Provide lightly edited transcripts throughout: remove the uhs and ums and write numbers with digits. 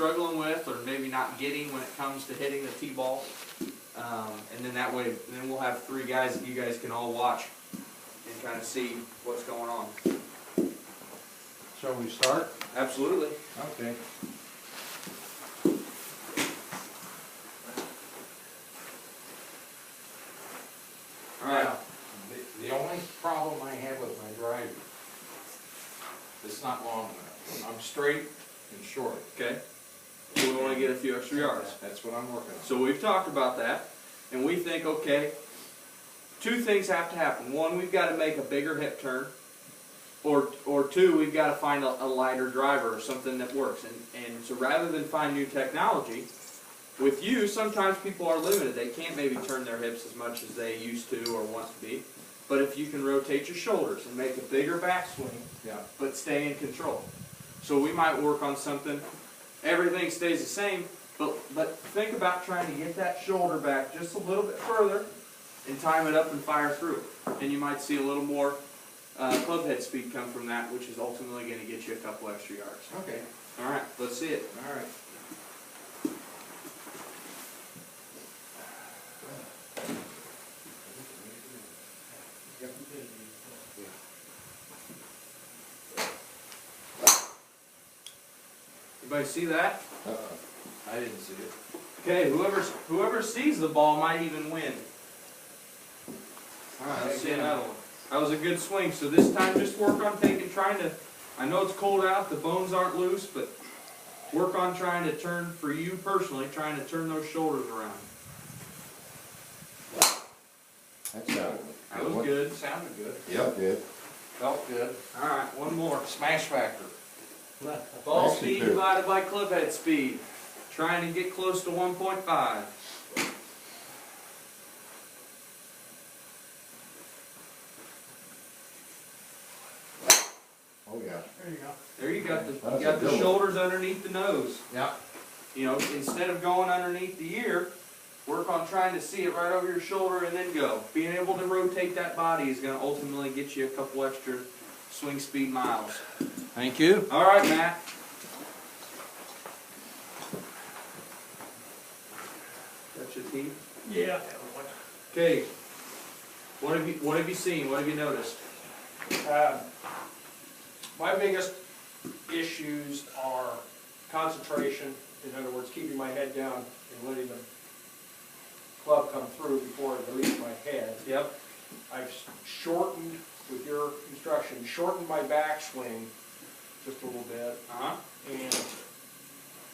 struggling with or maybe not getting when it comes to hitting the T-ball. And then that way, then we'll have 3 guys that you guys can all watch and kind of see what's going on. Shall we start? Absolutely. Okay. All right. Now, the only problem I have with my driving, it's not long enough. I'm straight and short. Okay. So we want to get a few extra yards. That's what I'm working on. So we've talked about that, and we think, okay, 2 things have to happen. 1, we've got to make a bigger hip turn, or 2, we've got to find a lighter driver or something that works. And so rather than find new technology, with you, sometimes people are limited. They can't maybe turn their hips as much as they used to or want to be. But if you can rotate your shoulders and make a bigger backswing, Yeah. but stay in control. So we might work on something, everything stays the same, but think about trying to get that shoulder back just a little bit further and time it up and fire through. And you might see a little more club head speed come from that, which is ultimately going to get you a couple extra yards. Okay. All right, let's see it. All right. Everybody see that? I didn't see it. Okay, whoever sees the ball might even win. All right, let's see another one. That was a good swing. So this time, just work on trying to. I know it's cold out, the bones aren't loose, but work on trying to turn, for you personally, trying to turn those shoulders around. That sounded That was good. Sounded good. Yep, good. Felt good. All right, one more. Smash factor. Ball Actually, speed good. divided by club head speed. Trying to get close to 1.5. Oh, yeah. There you go. There you got the That's you got a the good one. shoulders underneath the nose. Yeah. You know, instead of going underneath the ear, work on trying to see it right over your shoulder and then go. Being able to rotate that body is going to ultimately get you a couple extra swing speed miles. Thank you. All right, Matt. Got your teeth? Yeah. Okay. What have you seen? What have you noticed? My biggest issues are concentration. In other words, keeping my head down and letting the club come through before it releases my head. Yep. I've shortened, with your instruction, shortened my backswing just a little bit Uh-huh. and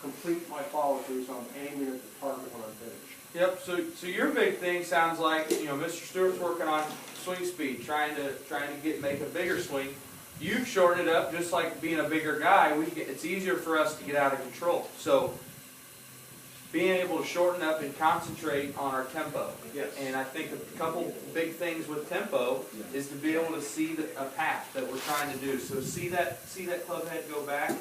complete my follow through so I'm aiming at the target when I'm finished. Yep. So your big thing sounds like, you know, Mr. Stewart's working on swing speed, trying to make a bigger swing. You've shortened it up, just like being a bigger guy. It's easier for us to get out of control. So being able to shorten up and concentrate on our tempo. Yes. And I think a couple big things with tempo is to be able to see a path that we're trying to do. So see that club head go back,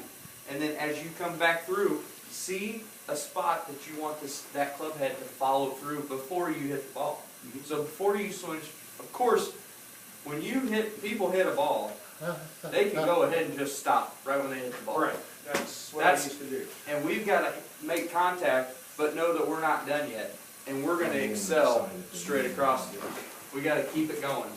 and then as you come back through, see a spot that you want that club head to follow through before you hit the ball. So before you swing, of course, when people hit a ball, they can go ahead and just stop right when they hit the ball. Right. That's what I used to do. And we've got to make contact, but know that we're not done yet. And we're going to excel straight across. We got to keep it going.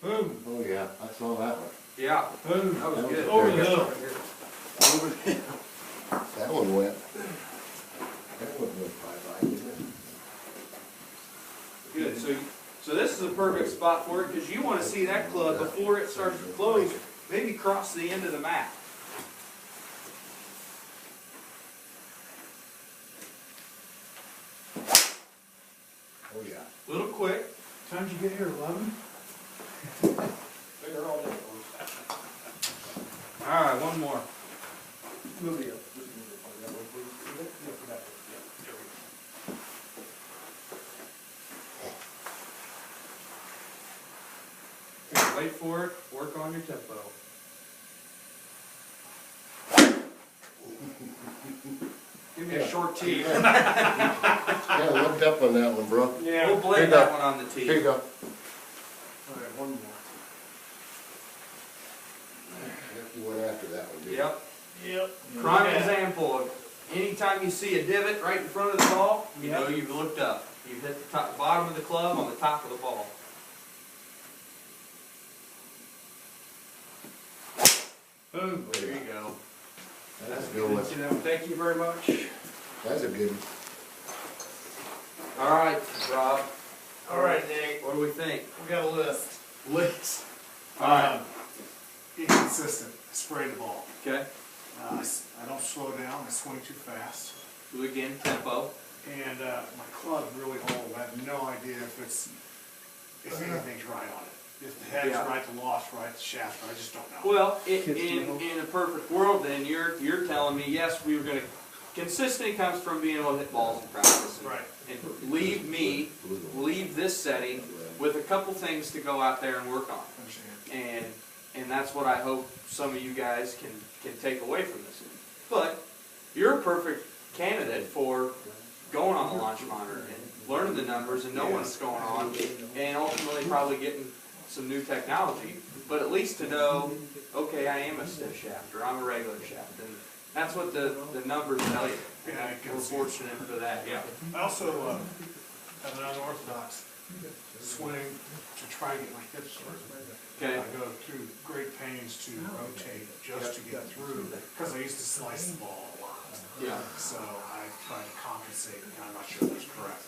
Boom. Oh, yeah, I saw that one. Yeah, Boom. that was That was good. Over very the good. hill. That one went. That one went bye-bye, didn't it? Good. So this is a perfect spot for it because you want to see that club before it starts to close, maybe cross the end of the mat. Oh, yeah. Little quick. Time did you get here, 11? They're all there. All right, one more. Move it up. Just move it that way, please. Yeah, that way. Yeah, there we go. Okay, wait for it. Work on your tempo. Give me a short tee. Yeah, I looked up on that one, bro. Yeah. We'll blame Here you that go. one on the Here you tee. go. All right, one more. You went after that one, didn't you? Yep. Yep. Prime example of anytime you see a divot right in front of the ball, you know you've looked up. You've hit the top, bottom of the club on the top of the ball. Boom. There you go. That's a good one. Thank you very much. That's a good one. All right, Rob, All right, Nate, what do we think? we got a list. Licks. All right. Inconsistent, spray the ball. Okay. I don't slow down, I swing too fast. Do again, tempo. And my club really old, I have no idea if anything's right on it. If the head's Yeah. right, the loft's right, the shaft's right, I just don't know. Well, in a perfect world, then you're telling me, yes, we were gonna, consistency comes from being able to hit balls in practice. Right. And leave this setting with a couple things to go out there and work on. Understand. And that's what I hope some of you guys can take away from this. But you're a perfect candidate for going on the launch monitor and learning the numbers and knowing what's going on, and ultimately probably getting some new technology, but at least to know, okay, I am a stiff shaft or I'm a regular shaft, and that's what the numbers tell you. And Yeah, I can we're see. fortunate for that, yeah. I also have an unorthodox swing to try and get my hips through. Okay. I go through great pains to rotate just to get through, because I used to slice the ball a lot. Yeah. So I try to compensate, and I'm not sure that's correct.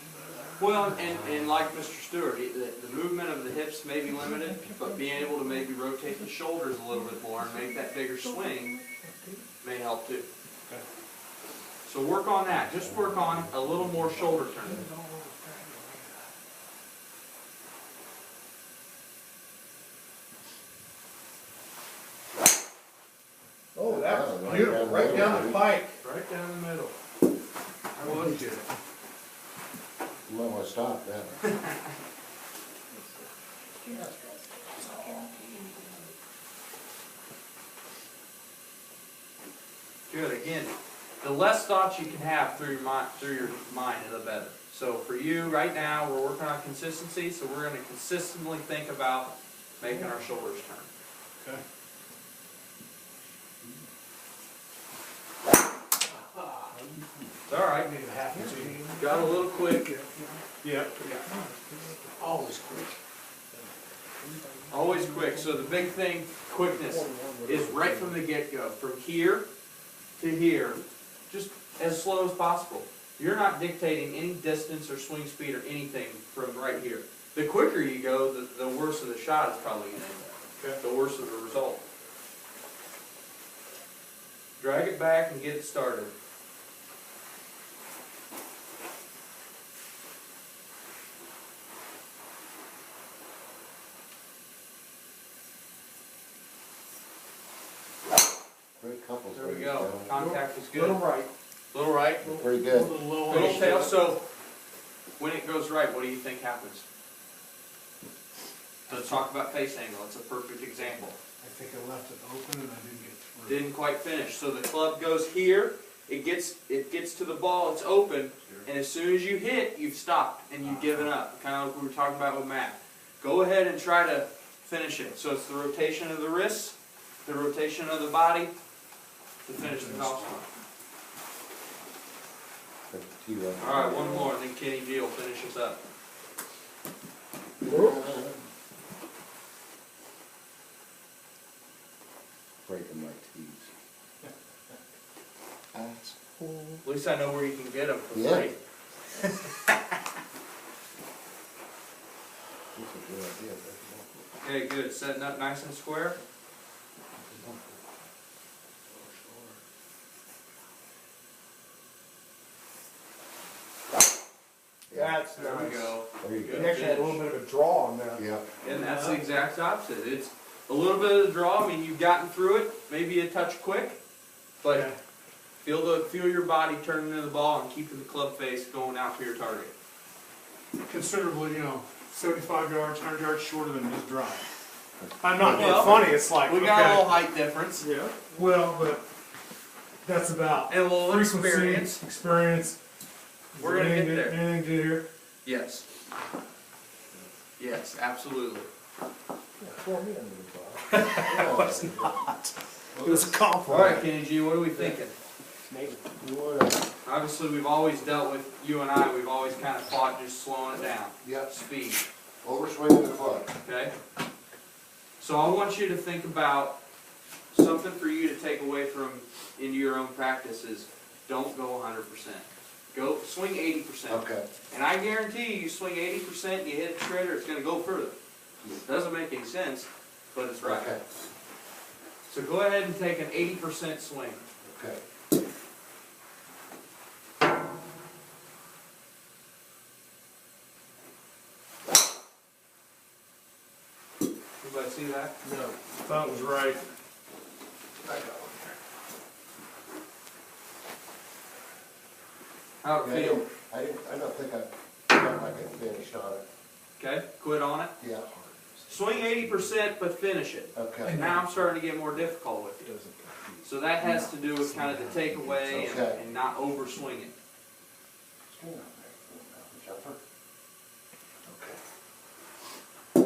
Well, and like Mr. Stewart, the movement of the hips may be limited, but being able to maybe rotate the shoulders a little bit more and make that bigger swing may help too. Okay. So work on that. Just work on a little more shoulder turn. Oh, that was Yeah, beautiful, right down the pike. Right down the middle. I was good. You might want to stop that. Good. Again, the less thoughts you can have through your mind, the better. So for you, right now, we're working on consistency, so we're going to consistently think about making our shoulders turn. Okay. It's all right. Maybe half a G. Got a little quick. Yep. Always quick. Always quick. So the big thing, quickness, is right from the get-go. From here to here, just as slow as possible. You're not dictating any distance or swing speed or anything from right here. The quicker you go, the worse of the shot is probably going to end up. The worse of the result. Drag it back and get it started. Great couples. There we ladies go. and gentlemen. Contact is good. Little right. Little right. Pretty A good. little low on Little the tail. shoulder. So when it goes right, what do you think happens? Let's talk about face angle. It's a perfect example. I think I left it open and I didn't get through. Didn't quite finish. So the club goes here. It gets to the ball. It's open, and as soon as you hit, you've stopped and you've given up. Kind of like we were talking about with Matt. Go ahead and try to finish it. So it's the rotation of the wrists, the rotation of the body to finish the golf swing. Tee right. All right, one more, and then Kenny D will finish us up. Breaking my teeth. At least I know where you can get them for Yeah. free. That's a good idea. Okay, good. Setting up nice and square. That's There we go. There you Good. go. Actually had a little bit of a draw on that. Yeah. And that's the exact opposite. It's a little bit of the draw. I mean, you've gotten through it, maybe a touch quick, but Yeah. feel your body turning to the ball and keeping the club face going out to your target. Considerably, 75 yards, 100 yards shorter than his drive. I'm not being Well, funny, it's like, We got a okay. little height difference Yeah. Well, but that's about and a little frequency, experience. experience, We're gonna get there. Anything to here? Yes. Yes, absolutely. Throw me under the bus. It was a All compliment. right, Kenny G, what are we thinking? Whatever. Obviously, we've always dealt with, you and I, we've always kind of fought just slowing it down. Yep, Speed, overswinging the club. okay? So I want you to think about something for you to take away from into your own practices. Don't go 100%. Go swing 80%. Okay. And I guarantee you swing 80% and you hit the shredder, it's gonna go further. Doesn't make any sense, but it's right. Okay. So go ahead and take an 80% swing. Okay. Everybody see that? No, thought it was right. I got one How it here. feel? I don't think I can finish on it. Okay, quit on it. Yeah. Swing 80%, but finish it. Okay. And now I'm starting to get more difficult with you. So that has to do with kind of the takeaway Okay. and not over swinging. Jumper. Okay.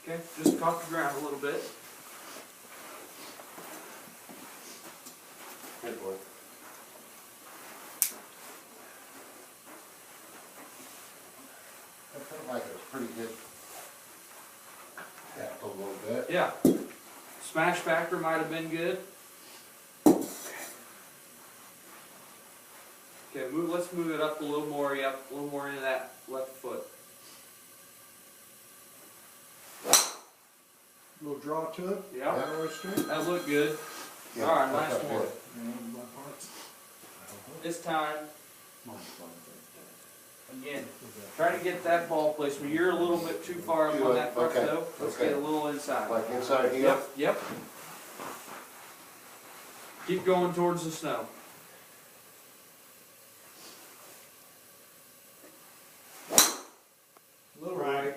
Okay, just caught the ground a little bit. Good one. I felt like it was pretty good. Tapped a little bit. Yeah. Smash factor might have been good. Okay, let's move it up a little more, yep, a little more into that left foot. Little draw to it. Yeah, Arrow straight. that looked good. Yeah, All right, that's last up one. there. This time, again, try to get that ball placement. You're a little bit too far up on that front Okay, though. Let's okay. get a little inside. Like inside here? Yep, yep. Keep going towards the snow. Little right.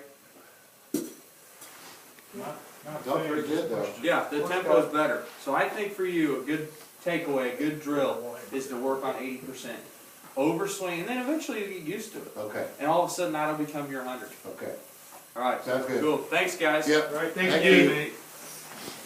Felt pretty good though. Yeah, the tempo's better. So I think for you, a good takeaway, a good drill is to work on 80%. Overswing, and then eventually you get used to it. Okay, And all of a sudden that'll become your 100. okay. All right. Sounds good. Cool. Thanks, guys. Yep. Right, Thank thank you. you, mate.